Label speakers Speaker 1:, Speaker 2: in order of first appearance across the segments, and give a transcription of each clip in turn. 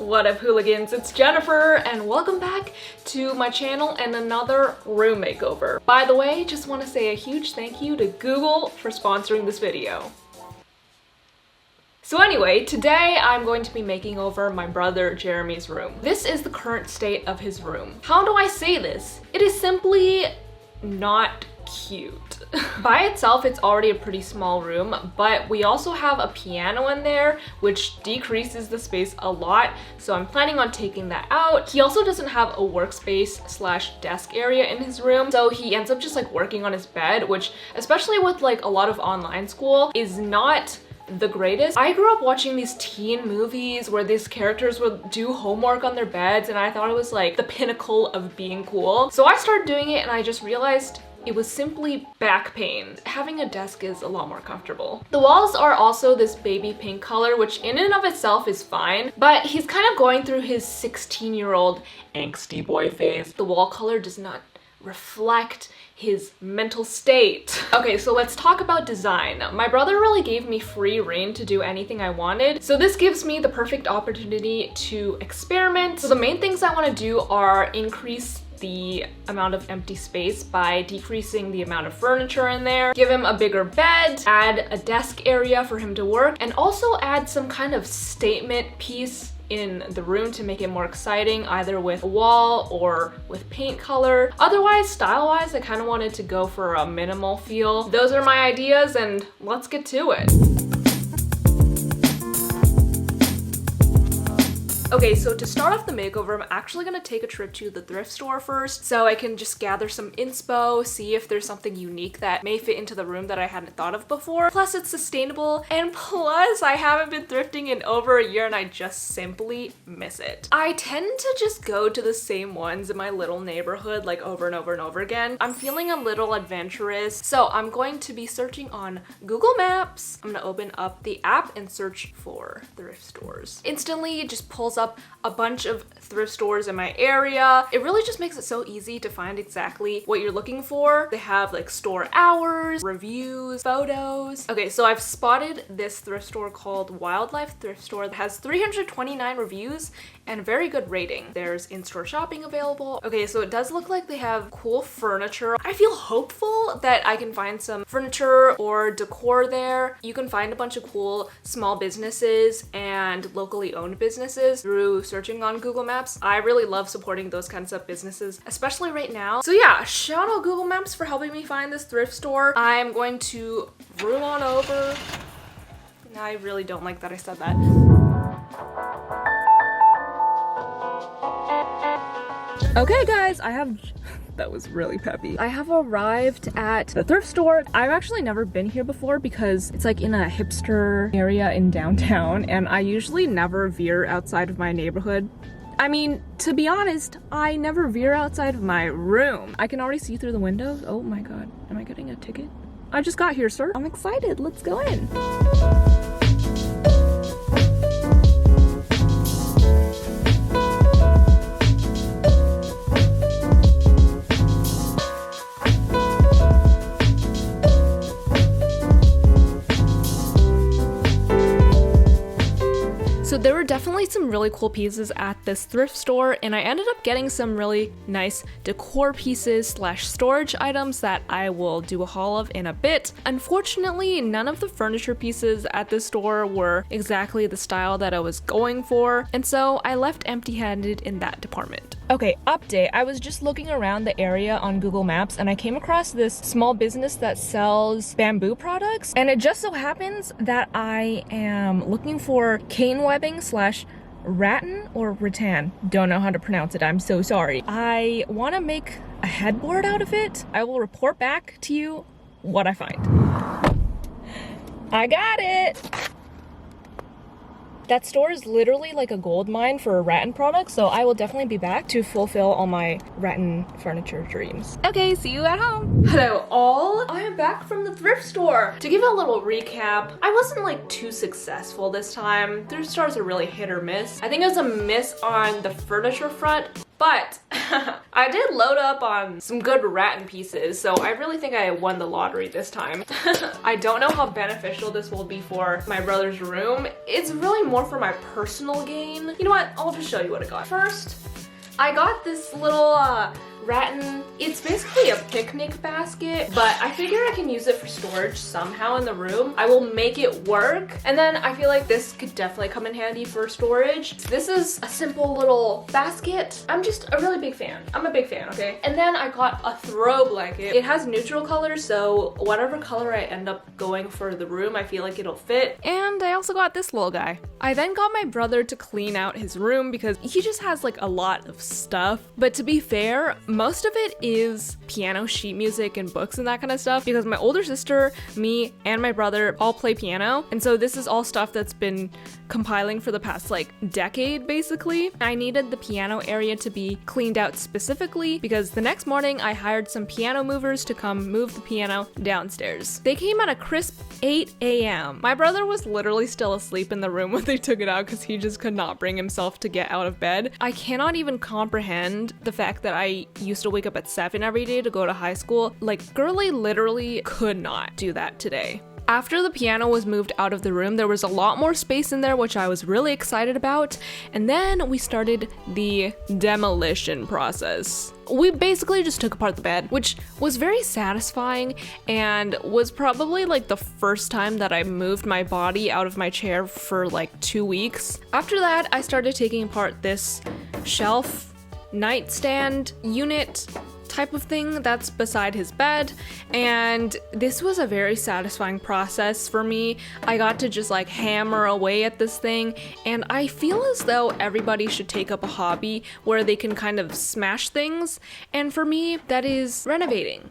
Speaker 1: What up, hooligans? It's Jennifer and welcome back to my channel and another room makeover. By the way, just want to say a huge thank you to Google for sponsoring this video. So anyway, today I'm going to be making over my brother Jeremy's room. This is the current state of his room. How do I say this? It is simply not cute. By itself, it's already a pretty small room, but we also have a piano in there, which decreases the space a lot, so I'm planning on taking that out. He also doesn't have a workspace slash desk area in his room, so he ends up just like working on his bed, which especially with like a lot of online school is not the greatest. I grew up watching these teen movies where these characters would do homework on their beds, and I thought it was like the pinnacle of being cool. So I started doing it and I just realized it was simply back pain. Having a desk is a lot more comfortable. The walls are also this baby pink color, which in and of itself is fine, but he's kind of going through his 16-year-old angsty boy phase. The wall color does not reflect his mental state. Okay, so let's talk about design. My brother really gave me free rein to do anything I wanted, so this gives me the perfect opportunity to experiment. So the main things I want to do are increase the amount of empty space by decreasing the amount of furniture in there, give him a bigger bed, add a desk area for him to work, and also add some kind of statement piece in the room to make it more exciting, either with a wall or with paint color. Otherwise, style-wise, I kind of wanted to go for a minimal feel. Those are my ideas, and let's get to it. Okay, so to start off the makeover, I'm actually gonna take a trip to the thrift store first so I can just gather some inspo, see if there's something unique that may fit into the room that I hadn't thought of before. Plus, it's sustainable, and plus, I haven't been thrifting in over a year and I just simply miss it. I tend to just go to the same ones in my little neighborhood like over and over and over again. I'm feeling a little adventurous, so I'm going to be searching on Google Maps. I'm gonna open up the app and search for thrift stores. Instantly, it just pulls up a bunch of thrift stores in my area. It really just makes it so easy to find exactly what you're looking for. They have like store hours, reviews, photos. Okay, so I've spotted this thrift store called Wildlife Thrift Store that has 329 reviews and a very good rating. There's in-store shopping available. Okay, so it does look like they have cool furniture. I feel hopeful that I can find some furniture or decor there. You can find a bunch of cool small businesses and locally owned businesses through searching on Google Maps. I really love supporting those kinds of businesses, especially right now. So yeah, shout out Google Maps for helping me find this thrift store. I'm going to room on over. I really don't like that I said that. Okay guys, that was really peppy. I have arrived at the thrift store. I've actually never been here before because it's like in a hipster area in downtown, and I usually never veer outside of my neighborhood. I mean, to be honest, I never veer outside of my room. I can already see through the windows. Oh my god, am I getting a ticket? I just got here, sir. I'm excited, let's go in. So there were definitely some really cool pieces at this thrift store, and I ended up getting some really nice decor pieces slash storage items that I will do a haul of in a bit. Unfortunately, none of the furniture pieces at this store were exactly the style that I was going for, and so I left empty-handed in that department. Okay, update. I was just looking around the area on Google Maps and I came across this small business that sells bamboo products, and it just so happens that I am looking for cane webbing slash rattan or rattan. Don't know how to pronounce it, I'm so sorry. I want to make a headboard out of it. I will report back to you what I find. I got it! That store is literally like a gold mine for rattan products, so I will definitely be back to fulfill all my rattan furniture dreams. Okay, see you at home. Hello all, I am back from the thrift store. To give a little recap, I wasn't like too successful this time. Thrift stores are really hit or miss. I think it was a miss on the furniture front, But I did load up on some good rattan pieces, so I really think I won the lottery this time. I don't know how beneficial this will be for my brother's room. It's really more for my personal gain. You know what? I'll just show you what I got. First, I got this little rattan. It's basically a picnic basket, but I figure I can use it for storage somehow in the room. I will make it work. And then I feel like this could definitely come in handy for storage. This is a simple little basket. I'm just a really big fan. I'm a big fan, okay? And then I got a throw blanket. It has neutral colors, so whatever color I end up going for the room, I feel like it'll fit. And I also got this little guy. I then got my brother to clean out his room because he just has like a lot of stuff. But to be fair, most of it is piano sheet music and books and that kind of stuff because my older sister, me, and my brother all play piano. And so this is all stuff that's been compiling for the past like decade basically. I needed the piano area to be cleaned out specifically because the next morning I hired some piano movers to come move the piano downstairs. They came at a crisp 8 a.m. My brother was literally still asleep in the room when they took it out because he just could not bring himself to get out of bed. I cannot even comprehend the fact that I used to wake up at 7 every day to go to high school. Like, girly literally could not do that today. After the piano was moved out of the room, there was a lot more space in there, which I was really excited about. And then we started the demolition process. We basically just took apart the bed, which was very satisfying and was probably like the first time that I moved my body out of my chair for like 2 weeks. After that, I started taking apart this shelf, nightstand, unit type of thing that's beside his bed, and this was a very satisfying process for me. I got to just like hammer away at this thing, and I feel as though everybody should take up a hobby where they can kind of smash things, and for me that is renovating.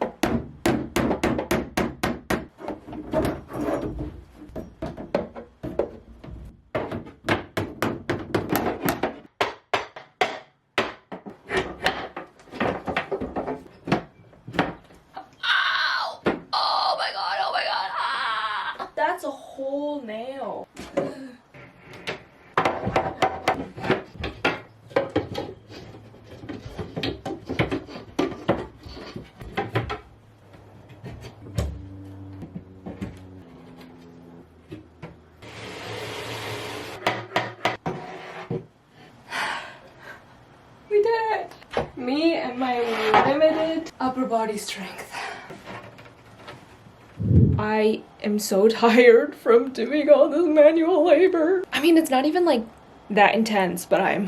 Speaker 1: That's a whole nail. We did it! Me and my limited upper body strength. I am so tired from doing all this manual labor. I mean, it's not even like that intense, but I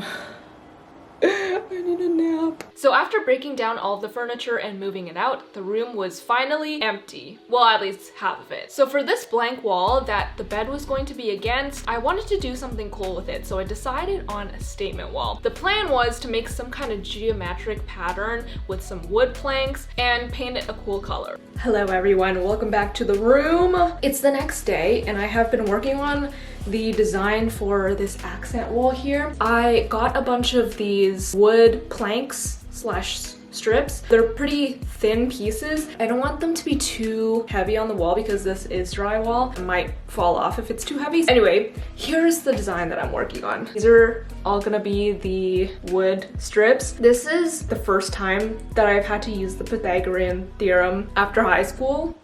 Speaker 1: need a nap. So after breaking down all of the furniture and moving it out, the room was finally empty. Well, at least half of it. So for this blank wall that the bed was going to be against, I wanted to do something cool with it, so I decided on a statement wall. The plan was to make some kind of geometric pattern with some wood planks and paint it a cool color. Hello everyone, welcome back to the room. It's the next day and I have been working on the design for this accent wall here. I got a bunch of these wood planks slash strips. They're pretty thin pieces. I don't want them to be too heavy on the wall because this is drywall. It might fall off if it's too heavy. Anyway, here's the design that I'm working on. These are all gonna be the wood strips. This is the first time that I've had to use the Pythagorean theorem after high school.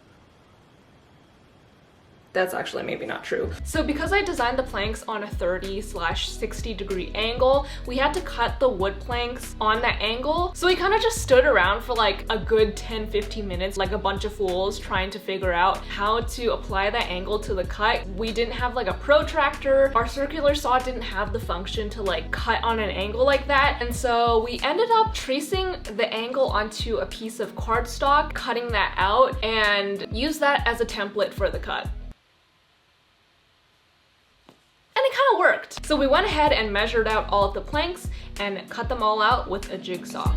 Speaker 1: That's actually maybe not true. So because I designed the planks on a 30/60 degree angle, we had to cut the wood planks on that angle. So we kind of just stood around for like a good 10-15 minutes, like a bunch of fools trying to figure out how to apply that angle to the cut. We didn't have like a protractor. Our circular saw didn't have the function to like cut on an angle like that. And so we ended up tracing the angle onto a piece of cardstock, cutting that out, and use that as a template for the cut. And it kind of worked. So we went ahead and measured out all of the planks and cut them all out with a jigsaw.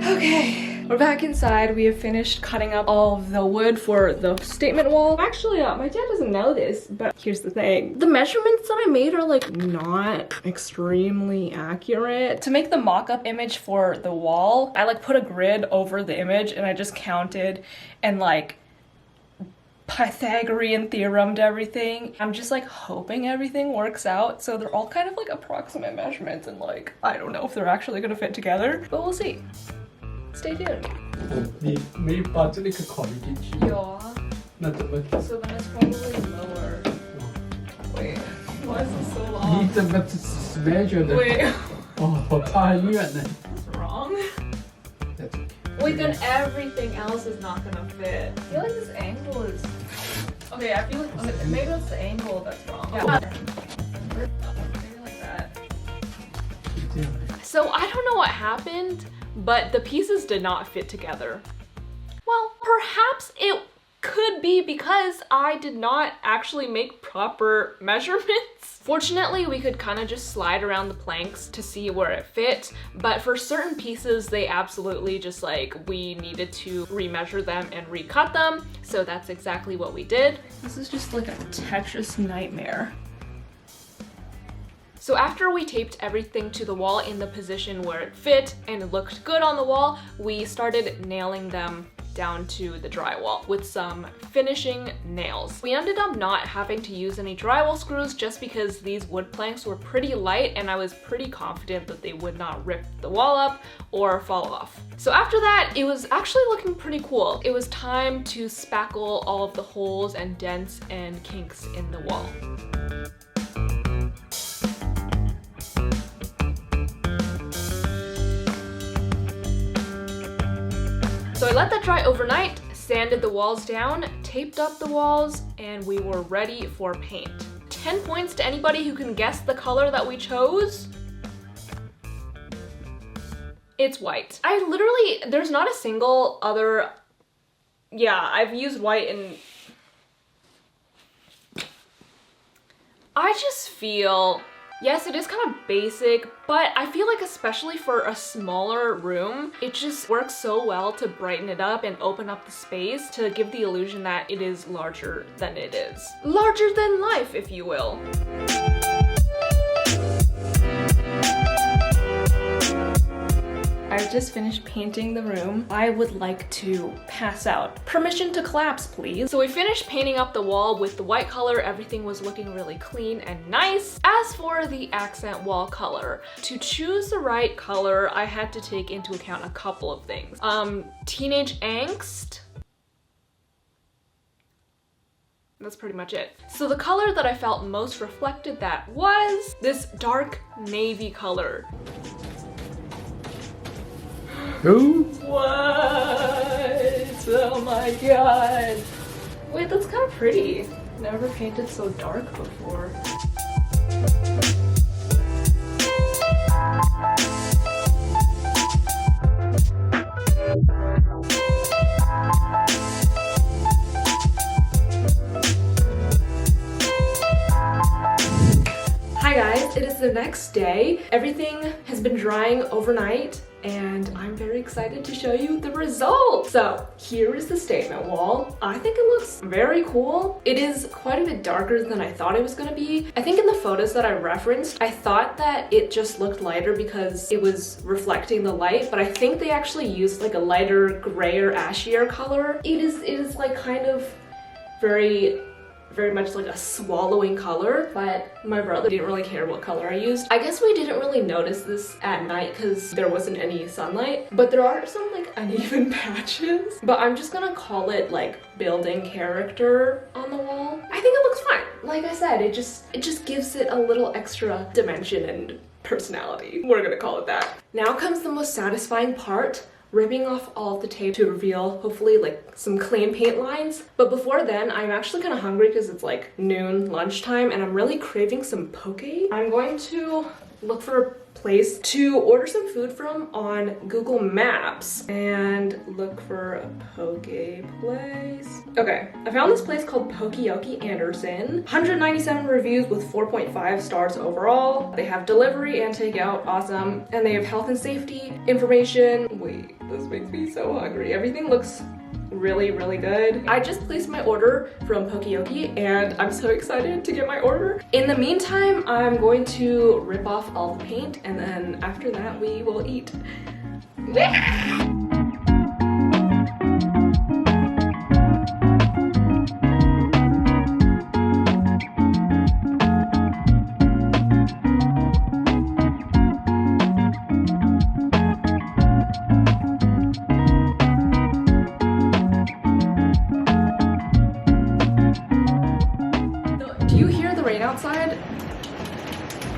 Speaker 1: Okay, We're back inside. We have finished cutting up all of the wood for the statement wall. Actually, my dad doesn't know this, but here's the thing. The measurements that I made are like not extremely accurate. To make the mock-up image for the wall, I like put a grid over the image and I just counted and like Pythagorean theoremed everything. I'm just like hoping everything works out. So they're all kind of like approximate measurements and like, I don't know if they're actually gonna fit together, but we'll see. Stay tuned.
Speaker 2: 你没把这里给考虑进去。
Speaker 1: 有啊。
Speaker 2: 那怎么？
Speaker 1: So then it's probably lower. Wait, why is it so long?
Speaker 2: 你怎么 measure 的？
Speaker 1: Wait,
Speaker 2: 哦，差很远呢。
Speaker 1: that's wrong.
Speaker 2: That's okay.
Speaker 1: Wait, then everything else is not gonna fit. I feel like this angle is... Okay, I feel like okay, maybe it's the angle that's wrong. Yeah. Maybe like that. So I don't know what happened, but the pieces did not fit together. Well, perhaps it could be because I did not actually make proper measurements. Fortunately, we could kind of just slide around the planks to see where it fit, but for certain pieces, they absolutely just like, we needed to remeasure them and recut them, so that's exactly what we did. This is just like a Tetris nightmare. So after we taped everything to the wall in the position where it fit and it looked good on the wall, we started nailing them down to the drywall with some finishing nails. We ended up not having to use any drywall screws just because these wood planks were pretty light and I was pretty confident that they would not rip the wall up or fall off. So after that, it was actually looking pretty cool. It was time to spackle all of the holes and dents and kinks in the wall. So I let that dry overnight, sanded the walls down, taped up the walls, and we were ready for paint. 10 points to anybody who can guess the color that we chose. It's white. I literally, there's not a single other, yeah, I've used white and I just feel, yes, it is kind of basic, but I feel like especially for a smaller room, it just works so well to brighten it up and open up the space to give the illusion that it is larger than it is. Larger than life, if you will. I've just finished painting the room. I would like to pass out. Permission to collapse, please. So we finished painting up the wall with the white color. Everything was looking really clean and nice. As for the accent wall color, to choose the right color, I had to take into account a couple of things. Teenage angst. That's pretty much it. So the color that I felt most reflected that was this dark navy color.
Speaker 2: Who?
Speaker 1: What? Oh my god. Wait, that's kind of pretty. Never painted so dark before. Hi guys, it is the next day. Everything has been drying overnight and I'm very excited to show you the result. So here is the statement wall. I think it looks very cool. It is quite a bit darker than I thought it was gonna be. I think in the photos that I referenced, I thought that it just looked lighter because it was reflecting the light, but I think they actually used like a lighter grayer ashier color. It is like kind of very much like a swallowing color, but my brother didn't really care what color I used. I guess we didn't really notice this at night because there wasn't any sunlight, but there are some like uneven patches. But I'm just gonna call it like building character on the wall. I think it looks fine. Like I said, it just gives it a little extra dimension and personality. We're gonna call it that. Now comes the most satisfying part. Ripping off all of the tape to reveal hopefully like some clean paint lines. But before then, I'm actually kind of hungry because it's like noon lunchtime and I'm really craving some poke. I'm going to look for a place to order some food from on Google Maps and look for a poke place. Okay, I found this place called Pokeyoki Anderson. 197 reviews with 4.5 stars overall. They have delivery and takeout, awesome. And they have health and safety information. Wait, this makes me so hungry. Everything looks really, really good. I just placed my order from Pokeyoki and I'm so excited to get my order. In the meantime, I'm going to rip off all the paint and then after that we will eat. Do you hear the rain outside?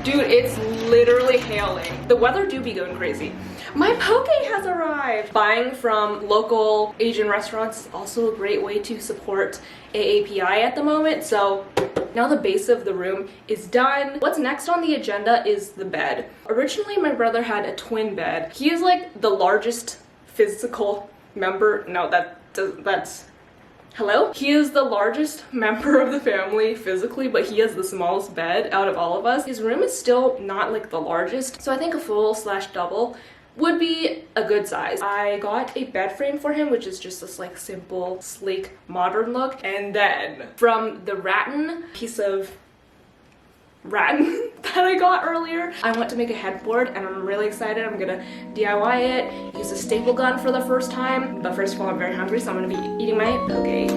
Speaker 1: Dude, it's literally hailing. The weather do be going crazy. My poke has arrived! Buying from local Asian restaurants is also a great way to support AAPI at the moment. So now the base of the room is done. What's next on the agenda is the bed. Originally, my brother had a twin bed. He is like the largest physical member. No, that's hello? He is the largest member of the family physically, but he has the smallest bed out of all of us. His room is still not like the largest, so I think a full/double would be a good size. I got a bed frame for him, which is just this like simple, sleek, modern look. And then from the rattan piece of rattan that I got earlier, I want to make a headboard and I'm really excited. I'm gonna DIY it, use a staple gun for the first time. But first of all, I'm very hungry, so I'm gonna be eating my poke.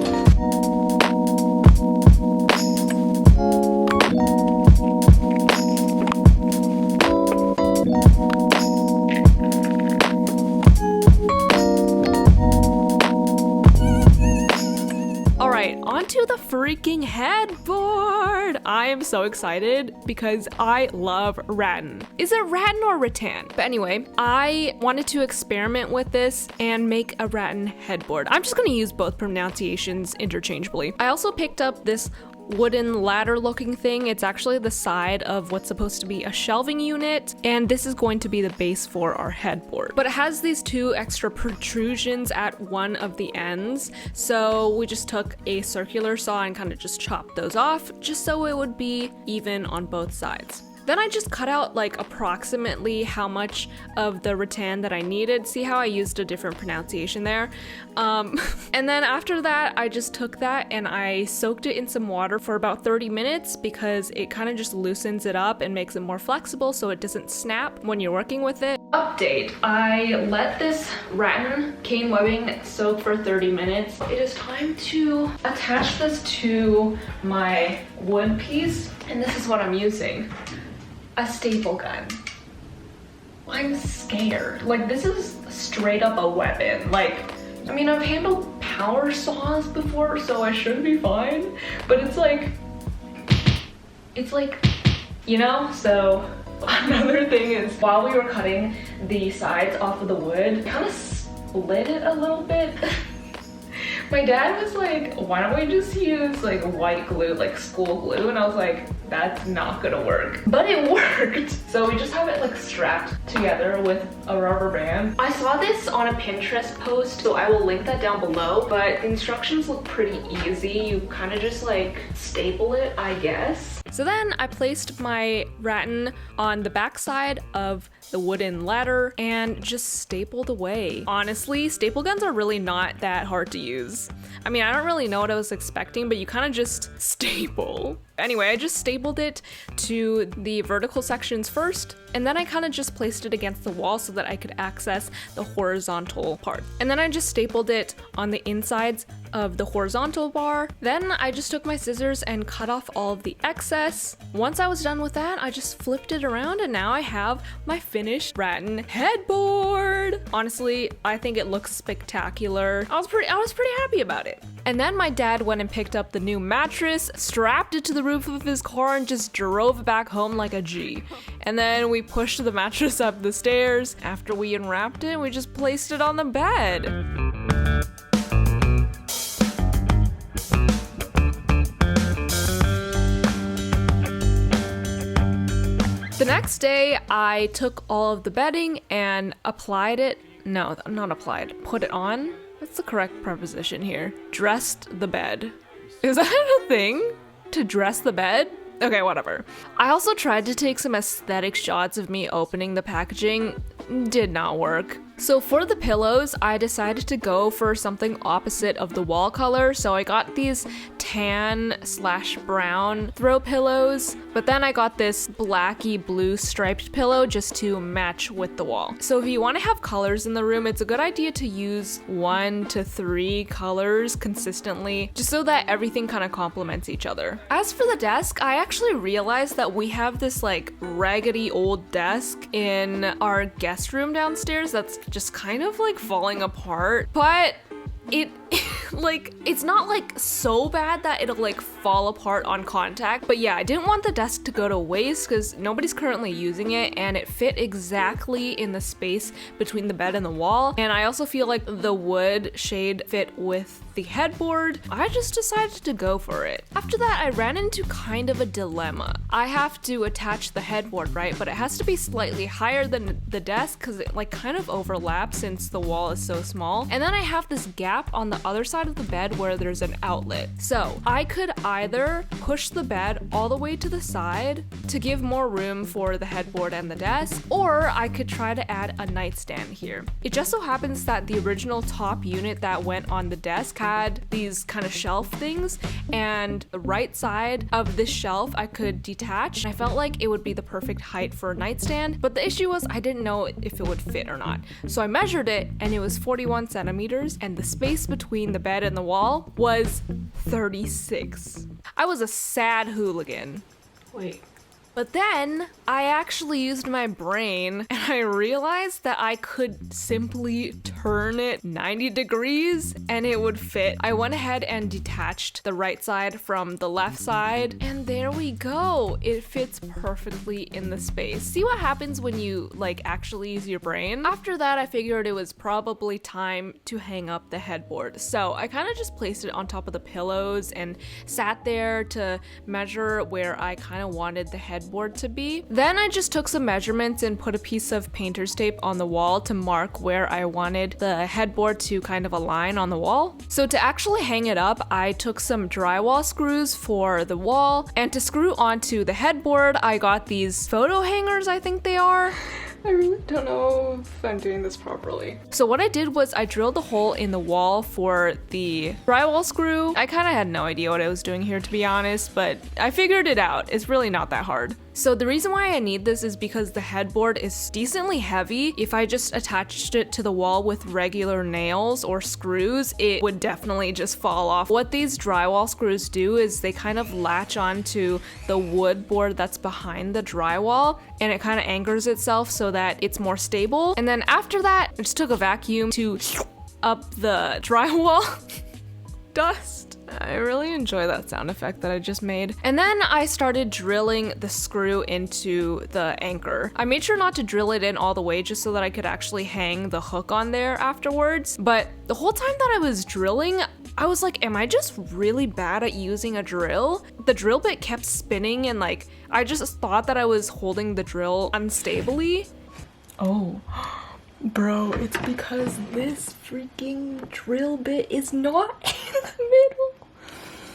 Speaker 1: Onto the freaking headboard! I am so excited because I love rattan. Is it rattan or rattan? But anyway, I wanted to experiment with this and make a rattan headboard. I'm just gonna use both pronunciations interchangeably. I also picked up this wooden ladder looking thing. It's actually the side of what's supposed to be a shelving unit, and this is going to be the base for our headboard. But it has these two extra protrusions at one of the ends, so we just took a circular saw and kind of just chopped those off just so it would be even on both sides. Then I just cut out like approximately how much of the rattan that I needed. See how I used a different pronunciation there? And then after that, I just took that and I soaked it in some water for about 30 minutes because it kind of just loosens it up and makes it more flexible so it doesn't snap when you're working with it. Update, I let this rattan cane webbing soak for 30 minutes. It is time to attach this to my wood piece, and this is what I'm using. A staple gun. I'm scared. Like, this is straight up a weapon. Like, I mean, I've handled power saws before, so I should be fine. But it's like, you know? So another thing is, while we were cutting the sides off of the wood, kind of split it a little bit. My dad was like, why don't we just use like white glue, like school glue? And I was like, that's not gonna work. But it worked. So we just have it like strapped together with a rubber band. I saw this on a Pinterest post, so I will link that down below, but the instructions look pretty easy. You kind of just like staple it, I guess. So then I placed my rattan on the back side of the wooden ladder and just stapled away. Honestly, staple guns are really not that hard to use. I mean, I don't really know what I was expecting, but you kind of just staple. Anyway, I just stapled it to the vertical sections first, and then I kind of just placed it against the wall so that I could access the horizontal part. And then I just stapled it on the insides of the horizontal bar. Then I just took my scissors and cut off all of the excess. Once I was done with that, I just flipped it around and now I have my finished rattan headboard. Honestly, I think it looks spectacular. I was pretty happy about it. And then my dad went and picked up the new mattress, strapped it to the roof of his car, and just drove back home like a G. And then we pushed the mattress up the stairs. After we unwrapped it, we just placed it on the bed. The next day, I took all of the bedding and applied it. No, not applied. Put it on. What's the correct preposition here? Dressed the bed. Is that a thing? To dress the bed? Okay, whatever. I also tried to take some aesthetic shots of me opening the packaging. Did not work. So for the pillows, I decided to go for something opposite of the wall color. So I got these tan/brown throw pillows, but then I got this blacky blue striped pillow just to match with the wall. So if you want to have colors in the room, it's a good idea to use 1 to 3 colors consistently, just so that everything kind of complements each other. As for the desk, I actually realized that we have this like raggedy old desk in our guest room downstairs that's just kind of like falling apart, but it's not like so bad that it'll like fall apart on contact. But yeah, I didn't want the desk to go to waste because nobody's currently using it, and it fit exactly in the space between the bed and the wall. And I also feel like the wood shade fit with the headboard. I just decided to go for it. After that, I ran into kind of a dilemma. I have to attach the headboard, right? But it has to be slightly higher than the desk because it like kind of overlaps since the wall is so small. And then I have this gap on the other side of the bed where there's an outlet. So I could either push the bed all the way to the side to give more room for the headboard and the desk, or I could try to add a nightstand here. It just so happens that the original top unit that went on the desk had these kind of shelf things, and the right side of this shelf I could detach. I felt like it would be the perfect height for a nightstand, but the issue was I didn't know if it would fit or not. So I measured it and it was 41 centimeters, and the space between the bed and the wall was 36. I was a sad hooligan.
Speaker 2: Wait.
Speaker 1: But then I actually used my brain and I realized that I could simply turn it 90 degrees and it would fit. I went ahead and detached the right side from the left side, and there we go. It fits perfectly in the space. See what happens when you like actually use your brain? After that, I figured it was probably time to hang up the headboard. So I kind of just placed it on top of the pillows and sat there to measure where I kind of wanted the headboard to be. Then I just took some measurements and put a piece of painter's tape on the wall to mark where I wanted the headboard to kind of align on the wall. So to actually hang it up, I took some drywall screws for the wall, and to screw onto the headboard, I got these photo hangers, I think they are. I really don't know if I'm doing this properly. So what I did was I drilled a hole in the wall for the drywall screw. I kind of had no idea what I was doing here, to be honest, but I figured it out. It's really not that hard. So the reason why I need this is because the headboard is decently heavy. If I just attached it to the wall with regular nails or screws, it would definitely just fall off. What these drywall screws do is they kind of latch onto the wood board that's behind the drywall, and it kind of anchors itself so that it's more stable. And then after that, I just took a vacuum to up the drywall dust. I really enjoy that sound effect that I just made. And then I started drilling the screw into the anchor. I made sure not to drill it in all the way just so that I could actually hang the hook on there afterwards. But the whole time that I was drilling, I was like, am I just really bad at using a drill? The drill bit kept spinning and like, I just thought that I was holding the drill unstably. Oh. Bro, it's because this freaking drill bit is not in the middle.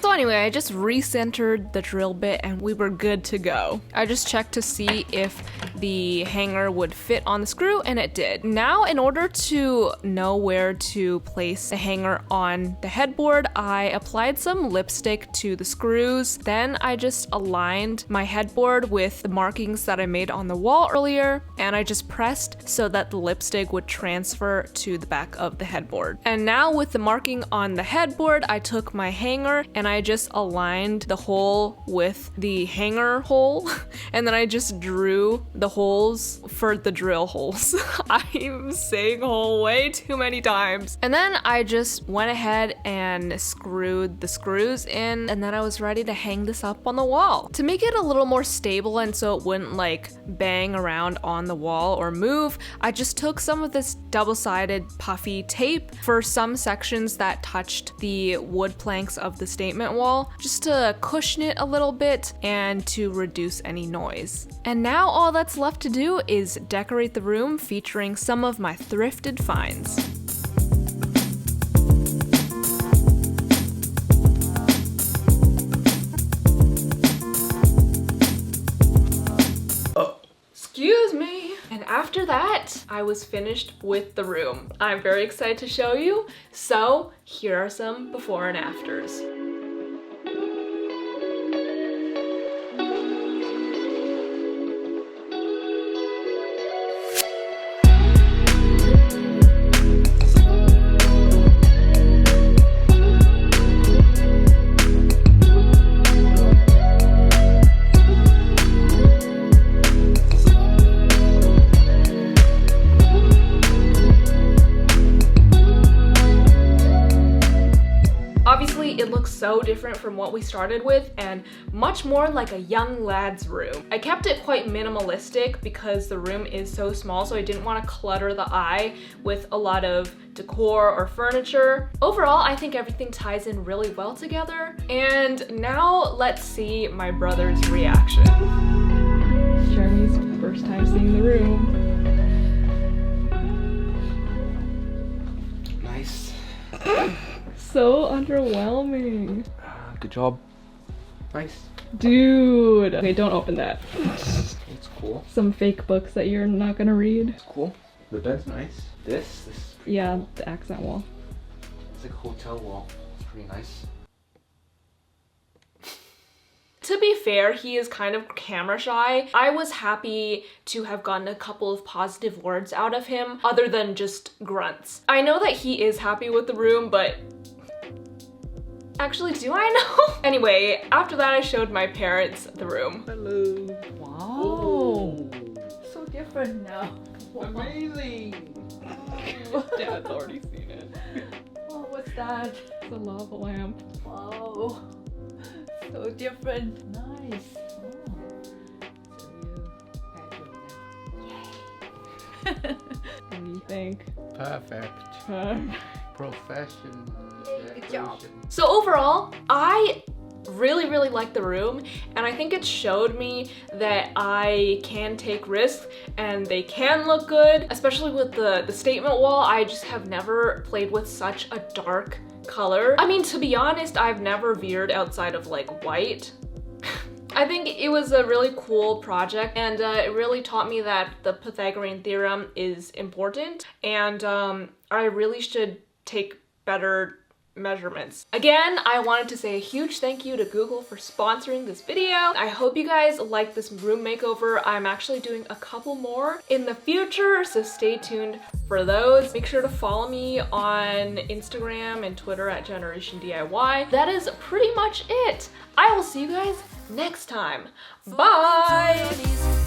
Speaker 1: So anyway, I just recentered the drill bit and we were good to go. I just checked to see if the hanger would fit on the screw, and it did. Now, in order to know where to place the hanger on the headboard, I applied some lipstick to the screws. Then I just aligned my headboard with the markings that I made on the wall earlier, and I just pressed so that the lipstick would transfer to the back of the headboard. And now with the marking on the headboard, I took my hanger and I just aligned the hole with the hanger hole, and then I just drew the holes for the drill holes. I'm saying hole way too many times. And then I just went ahead and screwed the screws in, and then I was ready to hang this up on the wall. To make it a little more stable and so it wouldn't like bang around on the wall or move, I just took some of this double-sided puffy tape for some sections that touched the wood planks of the statement statement wall just to cushion it a little bit and to reduce any noise. And now all that's left to do is decorate the room featuring some of my thrifted finds. Excuse me. And after that, I was finished with the room. I'm very excited to show you. So here are some before and afters. It looks so different from what we started with and much more like a young lad's room. I kept it quite minimalistic because the room is so small, so I didn't want to clutter the eye with a lot of decor or furniture. Overall, I think everything ties in really well together. And now let's see my brother's reaction. Jeremy's first time seeing the room.
Speaker 3: Nice.
Speaker 1: So underwhelming.
Speaker 3: Good job. Nice.
Speaker 1: Dude. Okay, don't open that.
Speaker 3: It's cool.
Speaker 1: Some fake books that you're not gonna read.
Speaker 3: It's cool. The bed's nice. This
Speaker 1: Yeah, the accent wall.
Speaker 3: it's like a hotel wall. It's pretty nice.
Speaker 1: To be fair, he is kind of camera shy. I was happy to have gotten a couple of positive words out of him other than just grunts. I know that he is happy with the room, but actually, do I know? Anyway, after that I showed my parents the room.
Speaker 3: Hello.
Speaker 4: Wow.
Speaker 3: Oh.
Speaker 4: So different now.
Speaker 3: Amazing.
Speaker 1: Dad's already seen it.
Speaker 4: Oh, what's that?
Speaker 1: It's a lava lamp.
Speaker 4: Wow. So different. Nice. Oh. So you bedroom
Speaker 1: What do you think?
Speaker 2: Perfect. Profession.
Speaker 4: Good job.
Speaker 1: So overall, I really like the room, and I think it showed me that I can take risks and they can look good, especially with the statement wall. I just have never played with such a dark color. I mean, to be honest, I've never veered outside of like white. I think it was a really cool project, and it really taught me that the Pythagorean theorem is important, and I really should take better measurements. Again, I wanted to say a huge thank you to Google for sponsoring this video. I hope you guys like this room makeover. I'm actually doing a couple more in the future, so stay tuned for those. Make sure to follow me on Instagram and Twitter at JENerationDIY. That is pretty much it. I will see you guys next time. Bye!